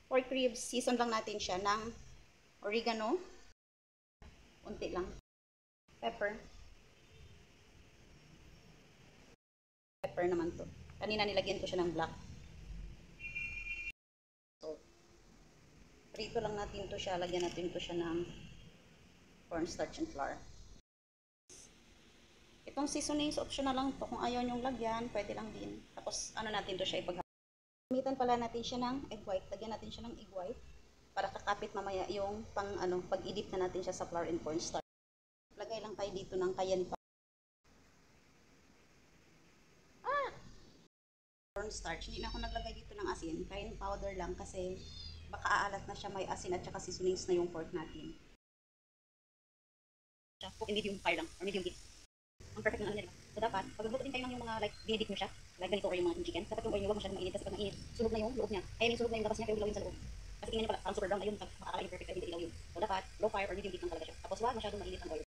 Pork ribs, season lang natin siya ng oregano. Unti lang. Pepper. Pepper naman to. Kanina nilagyan ko siya ng black. So, prito lang natin to siya. Lagyan natin to siya ng cornstarch and flour. Itong seasonings, optional lang to. Kung ayaw nyong lagyan, pwede lang din. Tapos, ano natin to siya ipag. Gamitan pala natin siya ng egg white. Lagyan natin siya ng egg white para kakapit mamaya yung pag-idip na natin siya sa flour and cornstarch. Lagay lang tayo dito ng cayenne cornstarch. Hindi na ako naglagay dito ng asin. Cayenne powder lang kasi baka aalat na siya, may asin at saka seasonings na yung pork natin. Cook in medium fire lang or medium heat. Ang perfect na ano niya, diba? So dapat, pag nagluto din kayo ng yung mga like, dinidip nyo siya, like ganito or yung mga chicken, dapat yung oil nyo, huwag masyadong mainit kasi pag mainit, sunog na yung loob niya. Ay, may sunog na yung labas niya, pero ilawin sa loob. Kasi tingnan niyo pala, parang super brown na yun, makakala yung perfect na hindi ilaw yun. So dapat, low fire or medium heat lang talaga siya. Tapos huwag masyadong mainit ang oil.